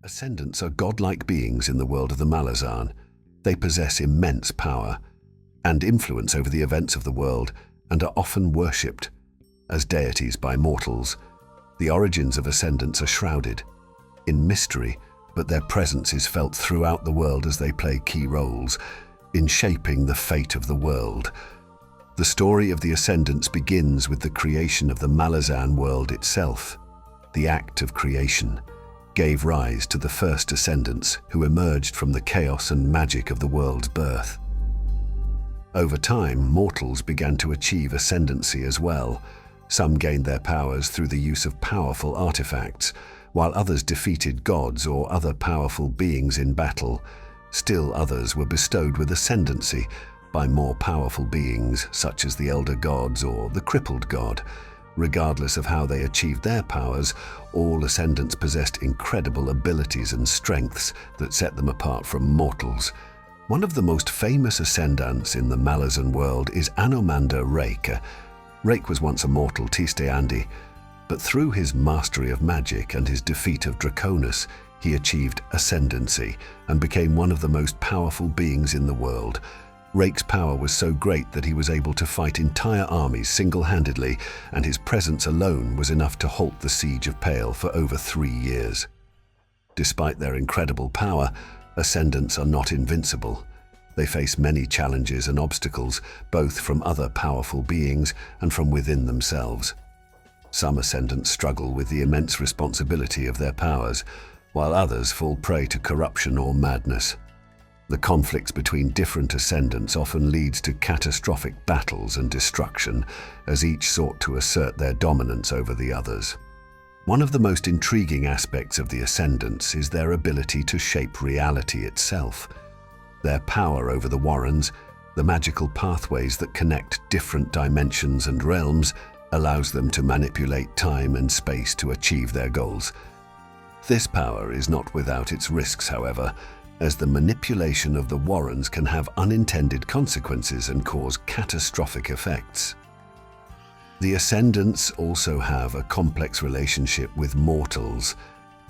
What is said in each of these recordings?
Ascendants are godlike beings in the world of the Malazan. They possess immense power and influence over the events of the world and are often worshipped as deities by mortals. The origins of Ascendants are shrouded in mystery, but their presence is felt throughout the world as they play key roles in shaping the fate of the world. The story of the Ascendants begins with the creation of the Malazan world itself. The act of creation gave rise to the first Ascendants who emerged from the chaos and magic of the world's birth. Over time, mortals began to achieve ascendancy as well. Some gained their powers through the use of powerful artifacts, while others defeated gods or other powerful beings in battle. Still others were bestowed with ascendancy by more powerful beings, such as the elder gods or the crippled god. Regardless of how they achieved their powers, all Ascendants possessed incredible abilities and strengths that set them apart from mortals. One of the most famous Ascendants in the Malazan world is ANOMANDER RAKE. Rake was once a mortal Tisteandi, but through his mastery of magic and his defeat of Draconis, he achieved ascendancy and became one of the most powerful beings in the world. Rake's power was so great that he was able to fight entire armies single-handedly, and his presence alone was enough to halt the siege of Pale for over 3 years. Despite their incredible power, Ascendants are not invincible. They face many challenges and obstacles, both from other powerful beings and from within themselves. Some Ascendants struggle with the immense responsibility of their powers, while others fall prey to corruption or madness. The conflicts between different Ascendants often leads to catastrophic battles and destruction, as each sought to assert their dominance over the others. One of the most intriguing aspects of the Ascendants is their ability to shape reality itself. Their power over the Warrens, the magical pathways that connect different dimensions and realms, allows them to manipulate time and space to achieve their goals. This power is not without its risks, however, as the manipulation of the Warrens can have unintended consequences and cause catastrophic effects. The Ascendants also have a complex relationship with mortals.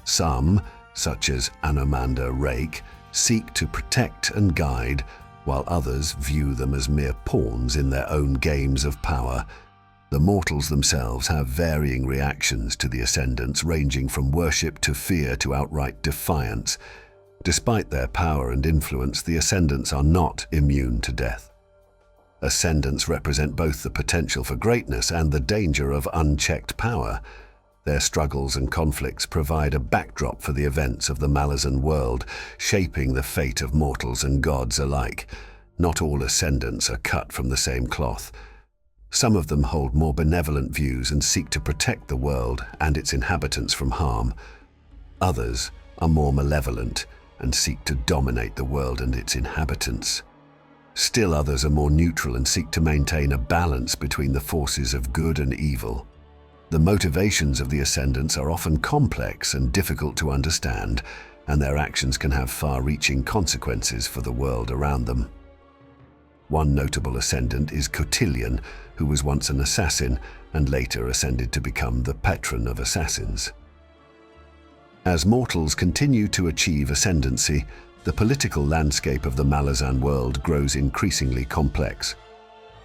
Some, such as ANOMANDER RAKE, seek to protect and guide, while others view them as mere pawns in their own games of power. The mortals themselves have varying reactions to the Ascendants, ranging from worship to fear to outright defiance. Despite their power and influence, the Ascendants are not immune to death. Ascendants represent both the potential for greatness and the danger of unchecked power. Their struggles and conflicts provide a backdrop for the events of the Malazan world, shaping the fate of mortals and gods alike. Not all Ascendants are cut from the same cloth. Some of them hold more benevolent views and seek to protect the world and its inhabitants from harm. Others are more malevolent and seek to dominate the world and its inhabitants. Still others are more neutral and seek to maintain a balance between the forces of good and evil. The motivations of the Ascendants are often complex and difficult to understand, and their actions can have far-reaching consequences for the world around them. One notable Ascendant is Cotillion, who was once an assassin and later ascended to become the patron of assassins. As mortals continue to achieve ascendancy, the political landscape of the Malazan world grows increasingly complex.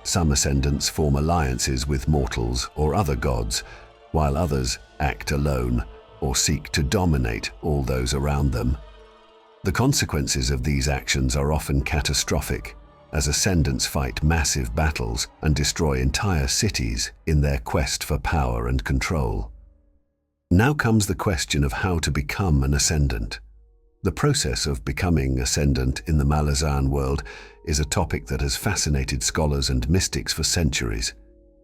Some Ascendants form alliances with mortals or other gods, while others act alone or seek to dominate all those around them. The consequences of these actions are often catastrophic, as Ascendants fight massive battles and destroy entire cities in their quest for power and control. Now comes the question of how to become an Ascendant. The process of becoming Ascendant in the Malazan world is a topic that has fascinated scholars and mystics for centuries.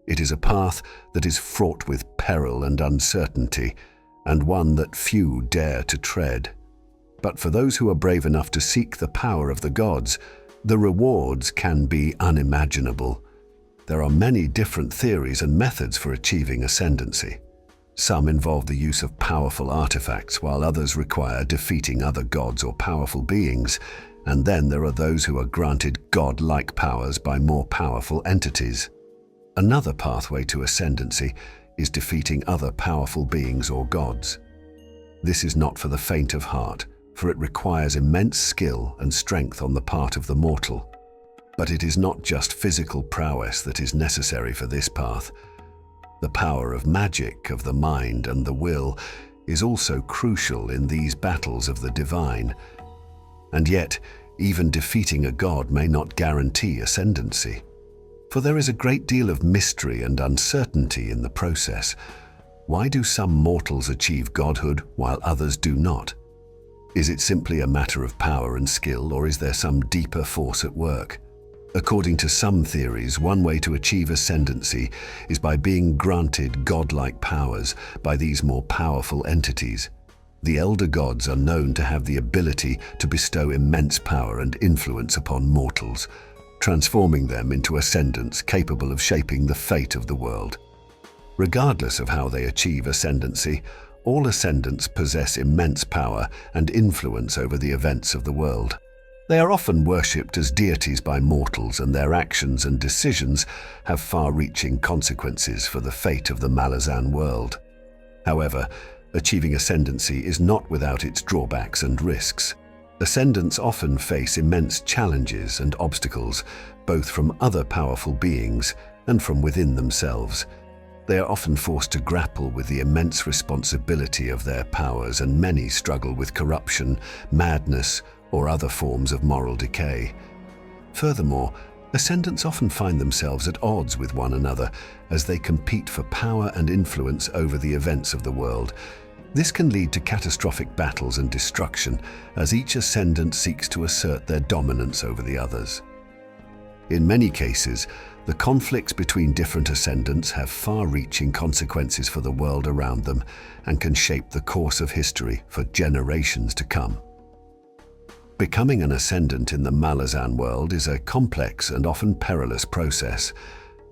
It is a path that is fraught with peril and uncertainty, and one that few dare to tread. But for those who are brave enough to seek the power of the gods, the rewards can be unimaginable. There are many different theories and methods for achieving ascendancy. Some involve the use of powerful artifacts, while others require defeating other gods or powerful beings. And then there are those who are granted godlike powers by more powerful entities. Another pathway to ascendancy is defeating other powerful beings or gods. This is not for the faint of heart, for it requires immense skill and strength on the part of the mortal. But it is not just physical prowess that is necessary for this path. The power of magic, of the mind and the will, is also crucial in these battles of the divine. And yet, even defeating a god may not guarantee ascendancy. For there is a great deal of mystery and uncertainty in the process. Why do some mortals achieve godhood while others do not? Is it simply a matter of power and skill, or is there some deeper force at work? According to some theories, one way to achieve ascendancy is by being granted godlike powers by these more powerful entities. The elder gods are known to have the ability to bestow immense power and influence upon mortals, transforming them into ascendants capable of shaping the fate of the world. Regardless of how they achieve ascendancy, all ascendants possess immense power and influence over the events of the world. They are often worshipped as deities by mortals, and their actions and decisions have far-reaching consequences for the fate of the Malazan world. However, achieving ascendancy is not without its drawbacks and risks. Ascendants often face immense challenges and obstacles, both from other powerful beings and from within themselves. They are often forced to grapple with the immense responsibility of their powers, and many struggle with corruption, madness, or other forms of moral decay. Furthermore, ascendants often find themselves at odds with one another as they compete for power and influence over the events of the world. This can lead to catastrophic battles and destruction, as each ascendant seeks to assert their dominance over the others. In many cases, the conflicts between different ascendants have far-reaching consequences for the world around them and can shape the course of history for generations to come. Becoming an ascendant in the Malazan world is a complex and often perilous process.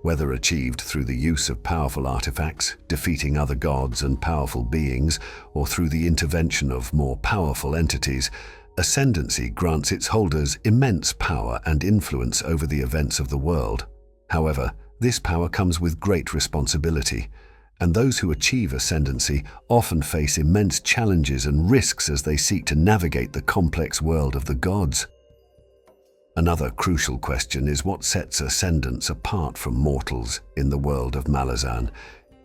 Whether achieved through the use of powerful artifacts, defeating other gods and powerful beings, or through the intervention of more powerful entities, ascendancy grants its holders immense power and influence over the events of the world. However, this power comes with great responsibility, and those who achieve ascendancy often face immense challenges and risks as they seek to navigate the complex world of the gods. Another crucial question is what sets ascendants apart from mortals in the world of Malazan.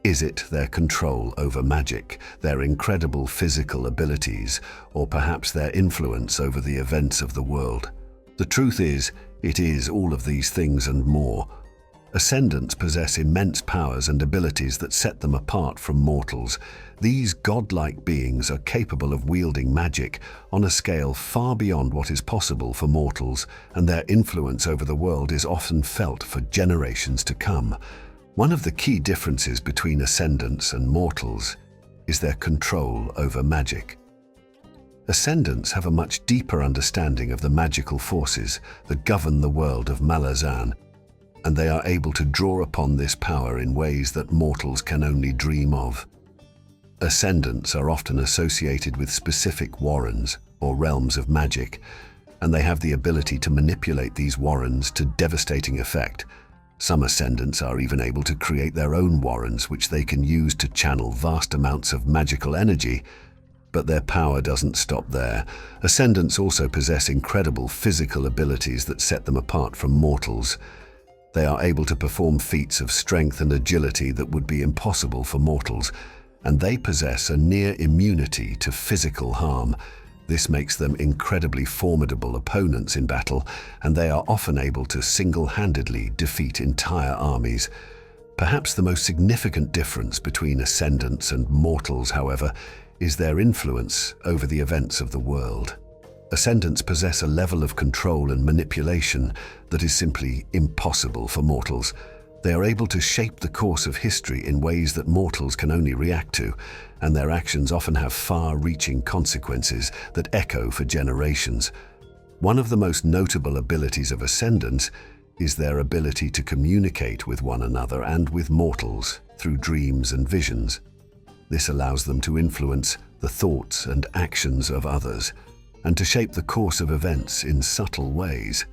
Is it their control over magic, their incredible physical abilities, or perhaps their influence over the events of the world? The truth is, it is all of these things and more. Ascendants possess immense powers and abilities that set them apart from mortals. These godlike beings are capable of wielding magic on a scale far beyond what is possible for mortals, and their influence over the world is often felt for generations to come. One of the key differences between ascendants and mortals is their control over magic. Ascendants have a much deeper understanding of the magical forces that govern the world of Malazan, and they are able to draw upon this power in ways that mortals can only dream of. Ascendants are often associated with specific warrens or realms of magic, and they have the ability to manipulate these warrens to devastating effect. Some ascendants are even able to create their own warrens, which they can use to channel vast amounts of magical energy. But their power doesn't stop there. Ascendants also possess incredible physical abilities that set them apart from mortals. They are able to perform feats of strength and agility that would be impossible for mortals, and they possess a near immunity to physical harm. This makes them incredibly formidable opponents in battle, and they are often able to single-handedly defeat entire armies. Perhaps the most significant difference between ascendants and mortals, however, is their influence over the events of the world. Ascendants possess a level of control and manipulation that is simply impossible for mortals. They are able to shape the course of history in ways that mortals can only react to, and their actions often have far-reaching consequences that echo for generations. One of the most notable abilities of Ascendants is their ability to communicate with one another and with mortals through dreams and visions. This allows them to influence the thoughts and actions of others, and to shape the course of events in subtle ways.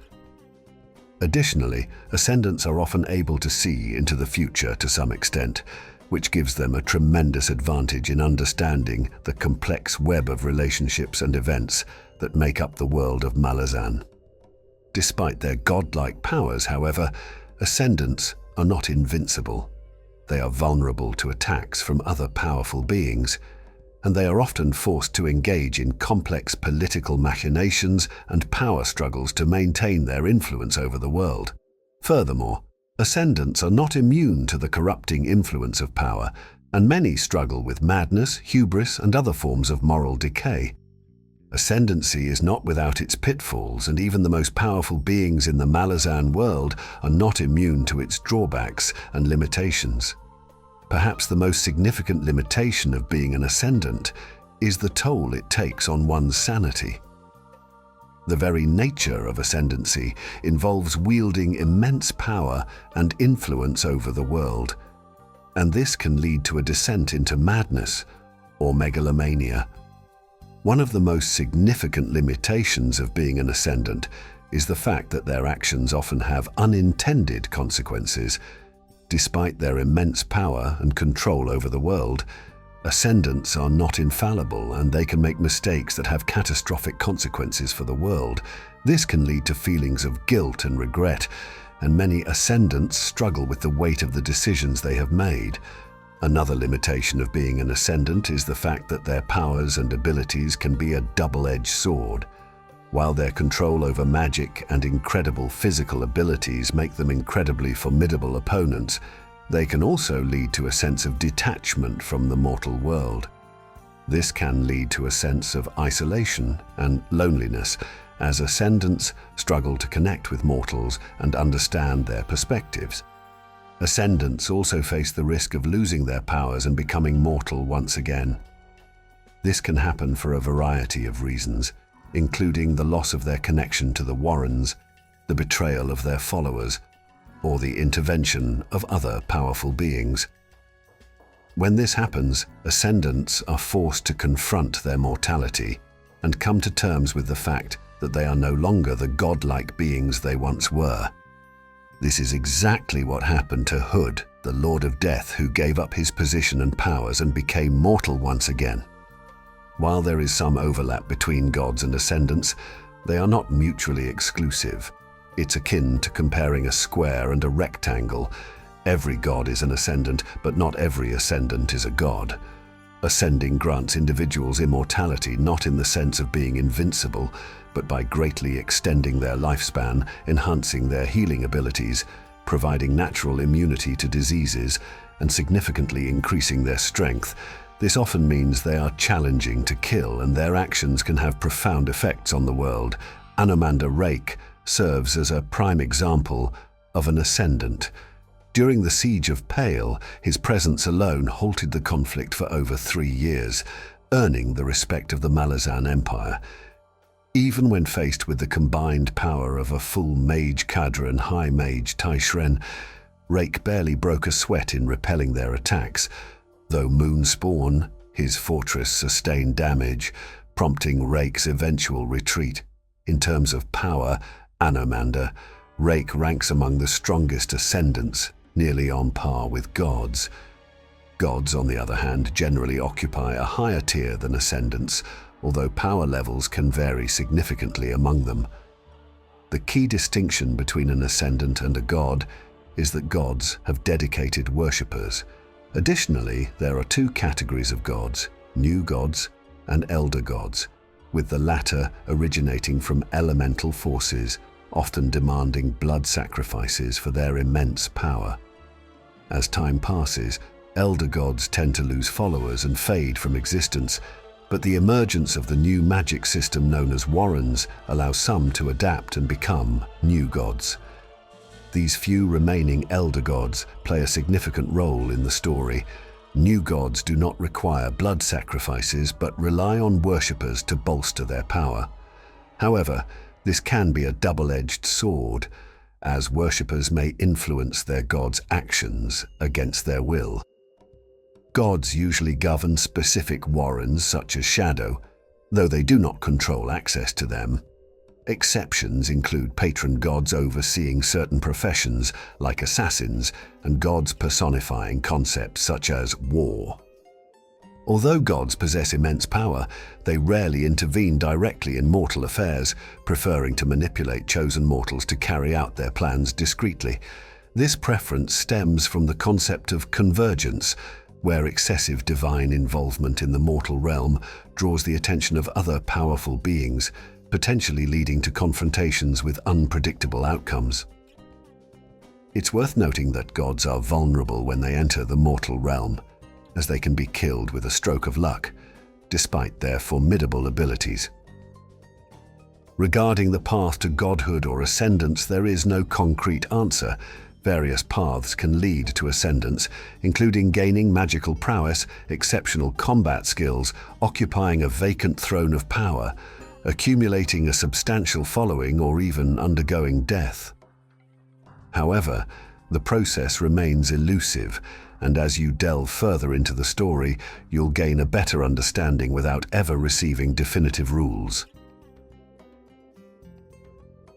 Additionally, Ascendants are often able to see into the future to some extent. which gives them a tremendous advantage in understanding the complex web of relationships and events that make up the world of Malazan. Despite their godlike powers, however, Ascendants are not invincible. They are vulnerable to attacks from other powerful beings, and they are often forced to engage in complex political machinations and power struggles to maintain their influence over the world. Furthermore, Ascendants are not immune to the corrupting influence of power, and many struggle with madness, hubris, and other forms of moral decay. Ascendancy is not without its pitfalls, and even the most powerful beings in the Malazan world are not immune to its drawbacks and limitations. Perhaps the most significant limitation of being an Ascendant is the toll it takes on one's sanity. The very nature of Ascendancy involves wielding immense power and influence over the world, and this can lead to a descent into madness or megalomania. One of the most significant limitations of being an Ascendant is the fact that their actions often have unintended consequences. Despite their immense power and control over the world, Ascendants are not infallible, and they can make mistakes that have catastrophic consequences for the world. This can lead to feelings of guilt and regret, and many Ascendants struggle with the weight of the decisions they have made. Another limitation of being an Ascendant is the fact that their powers and abilities can be a double-edged sword. While their control over magic and incredible physical abilities make them incredibly formidable opponents, they can also lead to a sense of detachment from the mortal world. This can lead to a sense of isolation and loneliness, as Ascendants struggle to connect with mortals and understand their perspectives. Ascendants also face the risk of losing their powers and becoming mortal once again. This can happen for a variety of reasons, including the loss of their connection to the Warrens, the betrayal of their followers, or the intervention of other powerful beings. When this happens, Ascendants are forced to confront their mortality and come to terms with the fact that they are no longer the godlike beings they once were. This is exactly what happened to Hood, the Lord of Death, who gave up his position and powers and became mortal once again. While there is some overlap between gods and Ascendants, they are not mutually exclusive. It's akin to comparing a square and a rectangle. Every god is an Ascendant, but not every Ascendant is a god. Ascending grants individuals immortality, not in the sense of being invincible, but by greatly extending their lifespan, enhancing their healing abilities, providing natural immunity to diseases, and significantly increasing their strength. This often means they are challenging to kill, and their actions can have profound effects on the world. ANOMANDER RAKE serves as a prime example of an Ascendant. During the Siege of Pale, his presence alone halted the conflict for over 3 years, earning the respect of the Malazan Empire. Even when faced with the combined power of a full Mage Cadre and High Mage Taishren, Rake barely broke a sweat in repelling their attacks. Though Moonspawn, his fortress, sustained damage, prompting Rake's eventual retreat. In terms of power, ANOMANDER, Rake ranks among the strongest Ascendants, nearly on par with gods. Gods, on the other hand, generally occupy a higher tier than Ascendants, although power levels can vary significantly among them. The key distinction between an Ascendant and a god is that gods have dedicated worshippers. Additionally, there are 2 categories of gods, new gods and elder gods, with the latter originating from elemental forces, often demanding blood sacrifices for their immense power. As time passes, elder gods tend to lose followers and fade from existence, but the emergence of the new magic system known as Warrens allows some to adapt and become new gods. These few remaining elder gods play a significant role in the story. New gods do not require blood sacrifices but rely on worshippers to bolster their power. However, this can be a double-edged sword, as worshippers may influence their god's actions against their will. Gods usually govern specific warrens such as Shadow, though they do not control access to them. Exceptions include patron gods overseeing certain professions, like assassins, and gods personifying concepts such as war. Although gods possess immense power, they rarely intervene directly in mortal affairs, preferring to manipulate chosen mortals to carry out their plans discreetly. This preference stems from the concept of convergence, where excessive divine involvement in the mortal realm draws the attention of other powerful beings, potentially leading to confrontations with unpredictable outcomes. It's worth noting that gods are vulnerable when they enter the mortal realm, as they can be killed with a stroke of luck, despite their formidable abilities. Regarding the path to godhood or ascendance, there is no concrete answer. Various paths can lead to ascendance, including gaining magical prowess, exceptional combat skills, occupying a vacant throne of power, accumulating a substantial following, or even undergoing death. However, the process remains elusive, and as you delve further into the story, you'll gain a better understanding without ever receiving definitive rules.